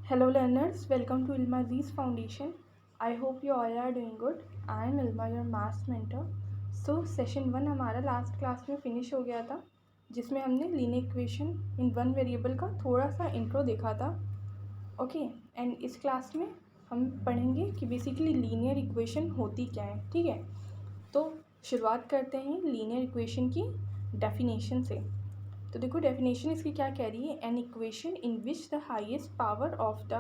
Hello learners, welcome to Ilma Z's Foundation. I hope you all are doing good. I am Ilma, your maths mentor. So session 1 हमारा last class में finish हो गया था, जिसमें हमने linear equation in one variable का थोड़ा सा इंट्रो देखा था. ओके, एंड इस क्लास में हम पढ़ेंगे कि बेसिकली लीनियर इक्वेशन होती क्या है. ठीक है, तो शुरुआत करते हैं लीनियर इक्वेशन की डेफिनेशन से. तो देखो डेफिनेशन इसकी क्या कह रही है. An equation in which the highest power of the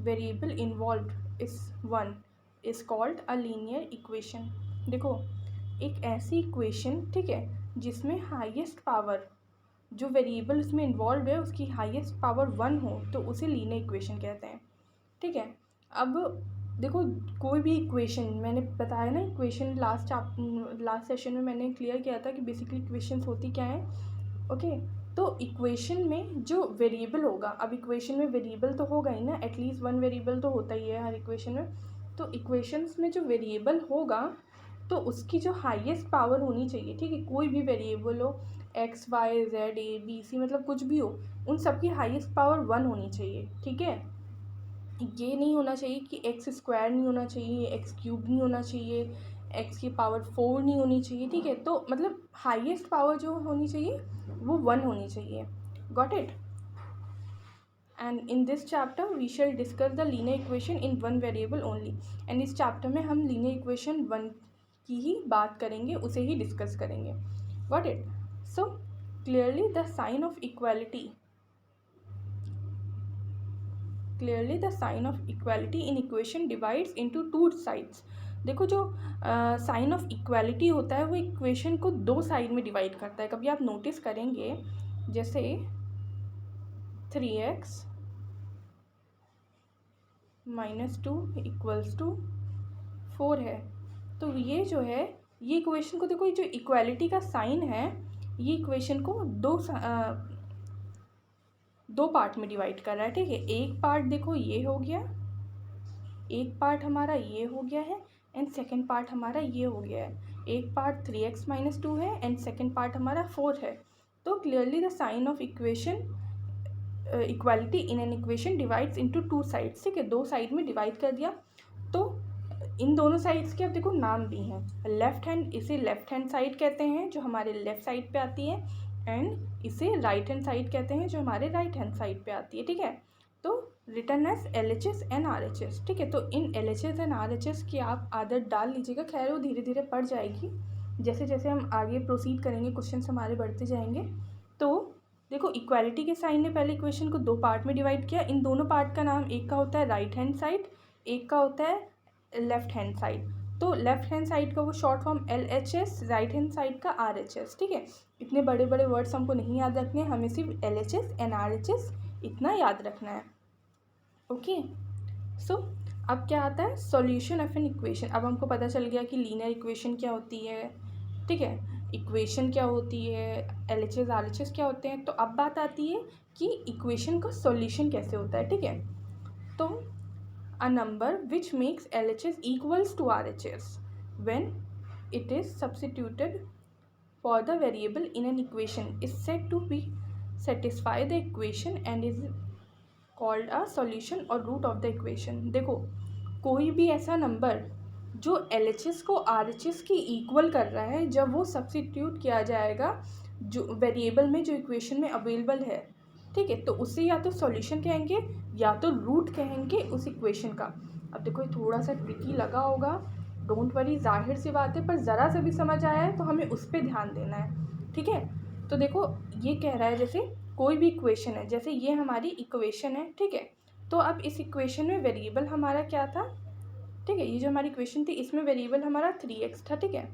variable involved is one is called a linear equation. देखो एक ऐसी इक्वेशन, ठीक है, जिसमें हाईएस्ट पावर जो वेरिएबल उसमें इन्वॉल्व है उसकी हाईएस्ट पावर 1 हो तो उसे लीनियर इक्वेशन कहते हैं. ठीक है, अब देखो कोई भी इक्वेशन, मैंने बताया ना इक्वेशन लास्ट सेशन में मैंने क्लियर किया था कि बेसिकली इक्वेशंस होती क्या है. ओके, तो इक्वेशन में जो वेरिएबल होगा, अब इक्वेशन में वेरिएबल तो होगा ही ना, एटलीस्ट वन वेरिएबल तो होता ही है हर इक्वेशन में. तो इक्वेशंस में जो वेरिएबल होगा तो उसकी जो हाईएस्ट पावर होनी चाहिए. ठीक है, कोई भी वेरिएबल हो, X Y Z A B C, मतलब कुछ भी हो, उन सब की हाईएस्ट पावर 1 होनी चाहिए. ठीक है, ये नहीं होना चाहिए कि एक्स स्क्वायर नहीं होना चाहिए, एक्स क्यूब नहीं होना चाहिए, एक्स की पावर 4 नहीं होनी चाहिए. ठीक है, तो मतलब हाईएस्ट पावर जो होनी चाहिए वो 1 होनी चाहिए. Got it. And in this chapter we shall discuss the linear equation in one variable only. And इस चैप्टर में हम लीनियर इक्वेशन 1 की ही बात करेंगे, उसे ही डिस्कस करेंगे. Got it. So clearly the sign of equality clearly the sign of equality in equation divides into two sides. देखो जो साइन ऑफ इक्वालिटी होता है वो इक्वेशन को दो साइड में डिवाइड करता है. कभी आप नोटिस करेंगे जैसे 3x - 2 = 4 है, तो ये जो है ये इक्वेशन को देखो, जो इक्वालिटी का साइन है ये इक्वेशन को दो पार्ट में डिवाइड कर रहा है. ठीक है, एक पार्ट देखो ये हो गया, एक पार्ट हमारा ये हो गया है, एंड सेकंड पार्ट हमारा ये हो गया है. एक पार्ट 3x - 2 है एंड सेकंड पार्ट हमारा 4 है. तो clearly the sign of equation equality in an equation divides into two sides. ठीक है, दो साइड में डिवाइड कर दिया. तो इन दोनों साइड्स के अब देखो नाम भी हैं. लेफ्ट हैंड, इसे लेफ्ट हैंड साइड कहते हैं जो हमारे लेफ्ट साइड पे आती है, एंड इसे राइट हैंड साइड कहते हैं जो हमारे राइट हैंड साइड पे आती है. ठीक है, तो return as LHS and RHS. ठीक है, तो इन LHS एंड RHS की आप आदत डाल लीजिएगा. खैर वो धीरे धीरे पड़ जाएगी, जैसे जैसे हम आगे प्रोसीड करेंगे क्वेश्चन हमारे बढ़ते जाएंगे. तो देखो इक्वालिटी के साइन ने पहले इक्वेशन को दो पार्ट में डिवाइड किया. इन दोनों पार्ट का नाम, एक का होता है राइट हैंड साइड, एक का होता है लेफ्ट हैंड साइड. तो लेफ्ट हैंड साइड का वो short form LHS, right hand side का RHS. ठीक है, इतने बड़े बड़े वर्ड्स हमको नहीं याद रखने हैं, हमें सिर्फ LHS एंड RHS इतना याद रखना है. ओके, सो अब क्या आता है सॉल्यूशन ऑफ एन इक्वेशन. अब हमको पता चल गया कि लीनियर इक्वेशन क्या होती है. ठीक है, इक्वेशन क्या होती है, LHS RHS क्या होते हैं. तो अब बात आती है कि इक्वेशन का सॉल्यूशन कैसे होता है. ठीक है, तो a number which makes LHS equals to RHS when it is substituted for the variable in an equation is said to be satisfy the equation and is called a solution और root of the equation. देखो कोई भी ऐसा number जो LHS को RHS की equal कर रहा है, जब वो सब्स्टिट्यूट किया जाएगा जो वेरिएबल में जो इक्वेशन में अवेलेबल है, ठीक है, तो उसे या तो सॉल्यूशन कहेंगे या तो रूट कहेंगे उस इक्वेशन का. अब देखो ये थोड़ा सा ट्रिकी लगा होगा, डोंट वरी, जाहिर सी बात है, पर ज़रा सा भी समझ आया है तो हमें उस पर ध्यान देना है. ठीक है, तो देखो ये कह रहा है जैसे कोई भी इक्वेशन है, जैसे ये हमारी इक्वेशन है. ठीक है, तो अब इस इक्वेशन में वेरिएबल हमारा क्या था. ठीक है, ये जो हमारी इक्वेशन थी इसमें वेरिएबल हमारा 3x था. ठीक है,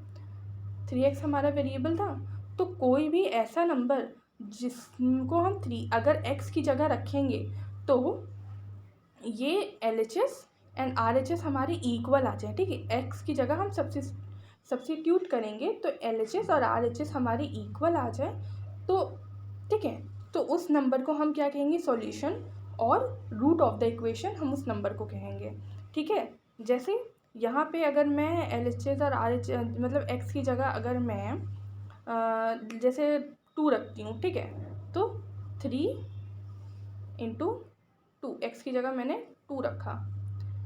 3x हमारा वेरिएबल था. तो कोई भी ऐसा नंबर जिसको हम अगर x की जगह रखेंगे तो ये LHS एंड RHS हमारे इक्वल आ जाए. ठीक है, x की जगह हम सब्स्टिट्यूट करेंगे तो LHS और RHS हमारे इक्वल आ जाए. तो ठीक है, तो उस नंबर को हम क्या कहेंगे, सॉल्यूशन, और रूट ऑफ द इक्वेशन हम उस नंबर को कहेंगे. ठीक है, जैसे यहाँ पे अगर मैं LHS और RHS मतलब x की जगह अगर मैं जैसे 2 रखती हूँ. ठीक है, तो 3 × 2 x की जगह मैंने 2 रखा,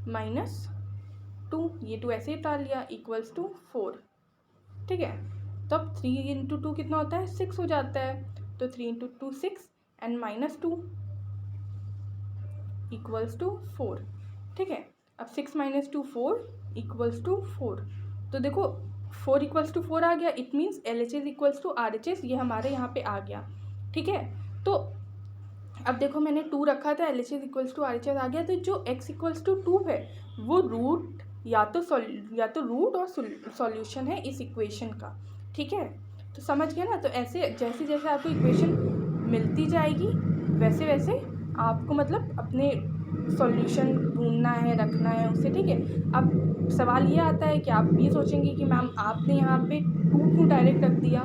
-2, ये 2 ऐसे ही डाल लिया, इक्वल्स टू 4, ठीक है। तो अब 3 × 2 कितना होता है, 6 हो जाता है। तो 3 × 2 6 एंड -2 इक्वल्स टू 4, ठीक है। अब 6 - 2 4 इक्वल्स टू 4। तो देखो 4 इक्वल्स टू 4 आ गया, it means LHS equals to RHS, ये हमारे यहाँ पे आ गया, ठीक है। तो अब देखो मैंने 2 रखा था, LHS इक्वल्स टू RHS आ गया। तो जो x इक्वल्स टू 2 है वो रूट या तो रूट और सॉल्यूशन है इस इक्वेशन का, ठीक है। तो समझ गया ना। तो ऐसे जैसे जैसे आपको इक्वेशन मिलती जाएगी वैसे वैसे आपको मतलब अपने सॉल्यूशन ढूंढना है, रखना है उसे, ठीक है। अब सवाल ये आता है कि आप ये सोचेंगे कि मैम आपने यहाँ पे 2 क्यों डायरेक्ट रख दिया,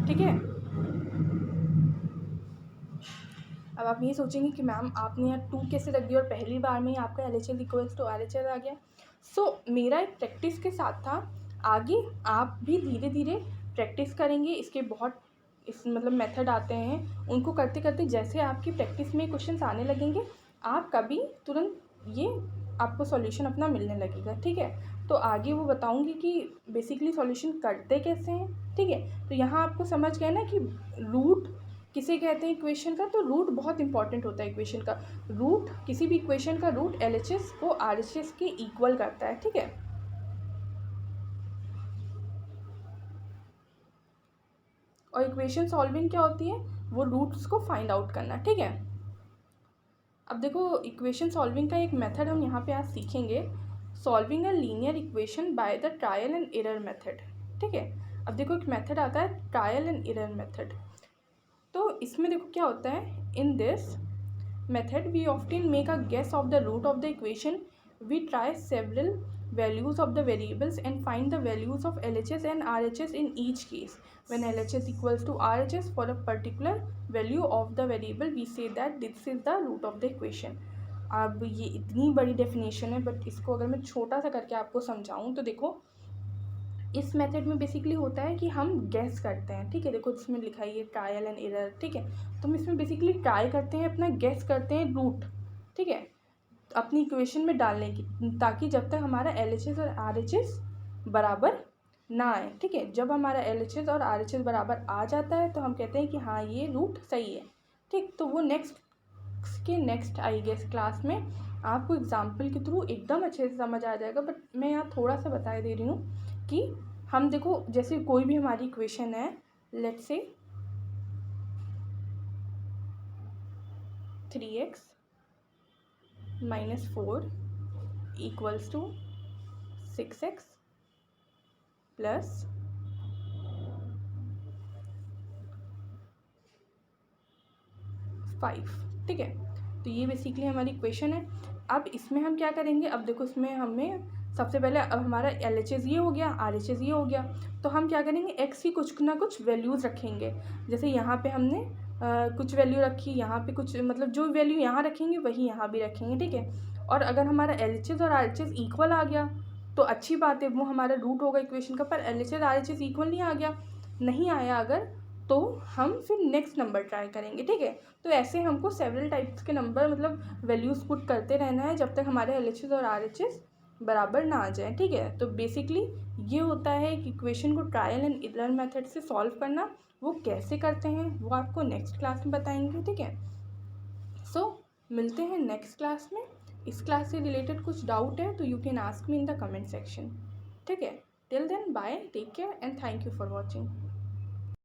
ठीक है। अब आप ये सोचेंगे कि मैम आपने यहाँ 2 कैसे रख दिया और पहली बार में ही आपका LHS इक्वल्स टू RHS आ गया। सो मेरा एक प्रैक्टिस के साथ था, आगे आप भी धीरे धीरे प्रैक्टिस करेंगे। इसके बहुत मतलब मेथड आते हैं, उनको करते करते जैसे आपकी प्रैक्टिस में क्वेश्चंस आने लगेंगे आप कभी तुरंत ये आपको सॉल्यूशन अपना मिलने लगेगा, ठीक है। तो आगे वो बताऊंगी कि बेसिकली सॉल्यूशन करते कैसे हैं, ठीक है। तो यहाँ आपको समझ गया ना कि रूट किसे कहते हैं इक्वेशन का। तो रूट बहुत इंपॉर्टेंट होता है इक्वेशन का। रूट किसी भी इक्वेशन का रूट LHS को RHS के इक्वल करता है, ठीक है। और इक्वेशन सॉल्विंग क्या होती है, वो रूट्स को फाइंड आउट करना, ठीक है। अब देखो इक्वेशन सॉल्विंग का एक मेथड हम यहाँ पे आज सीखेंगे, solving a linear equation by the trial and error method, ठीक है। अब देखो एक मेथड आता है ट्रायल एंड एरर मेथड। तो इसमें देखो क्या होता है, in this method we often make a guess of the root of the equation, we try several values of the variables and find the values of LHS and RHS in each case. When LHS equals to RHS for a particular value of the variable, we say that this is the root of the equation. अब ये इतनी बड़ी definition है, but इसको अगर मैं छोटा सा करके आपको समझाऊँ तो देखो इस मेथड में बेसिकली होता है कि हम गैस करते हैं, ठीक है। देखो इसमें लिखा है ये ट्रायल एंड एरर, ठीक है। तो हम इसमें बेसिकली ट्राई करते हैं, अपना गैस करते हैं रूट, ठीक है, अपनी इक्वेशन में डालने की, ताकि जब तक हमारा LHS और RHS बराबर ना आए, ठीक है। जब हमारा LHS और RHS बराबर आ जाता है तो हम कहते हैं कि हाँ ये रूट सही है, ठीक। तो वो नेक्स्ट आई गेस क्लास में आपको एग्जाम्पल के थ्रू एकदम अच्छे से समझ आ जाएगा। बट मैं यहाँ थोड़ा सा बता दे रही हूँ कि हम देखो जैसे कोई भी हमारी इक्वेशन है, let's say 3x - 4 equals to 6x plus 5, ठीक है। तो ये बेसिकली हमारी इक्वेशन है। अब इसमें हम क्या करेंगे, अब देखो इसमें हमें सबसे पहले अब हमारा LHS ये हो गया, RHS ये हो गया। तो हम क्या करेंगे, x की कुछ ना कुछ वैल्यूज़ रखेंगे। जैसे यहाँ पे हमने कुछ वैल्यू रखी, यहाँ पे कुछ, मतलब जो वैल्यू यहाँ रखेंगे वही यहाँ भी रखेंगे, ठीक है। और अगर हमारा LHS और RHS इक्वल आ गया तो अच्छी बात है, वो हमारा रूट होगा इक्वेशन का। पर LHS RHS इक्वल नहीं आ गया, नहीं आया अगर, तो हम फिर नेक्स्ट नंबर ट्राई करेंगे, ठीक है। तो ऐसे हमको सेवरल टाइप्स के नंबर मतलब वैल्यूज़ पुट करते रहना है जब तक हमारे LHS और RHS बराबर ना आ जाए, ठीक है। तो बेसिकली ये होता है कि इक्वेशन को ट्रायल एंड एरर मेथड से सॉल्व करना। वो कैसे करते हैं वो आपको नेक्स्ट क्लास में बताएंगे, ठीक है। सो मिलते हैं नेक्स्ट क्लास में। इस क्लास से रिलेटेड कुछ डाउट है तो you can ask me in the comment section, ठीक है। Till then bye, take care and thank you for watching.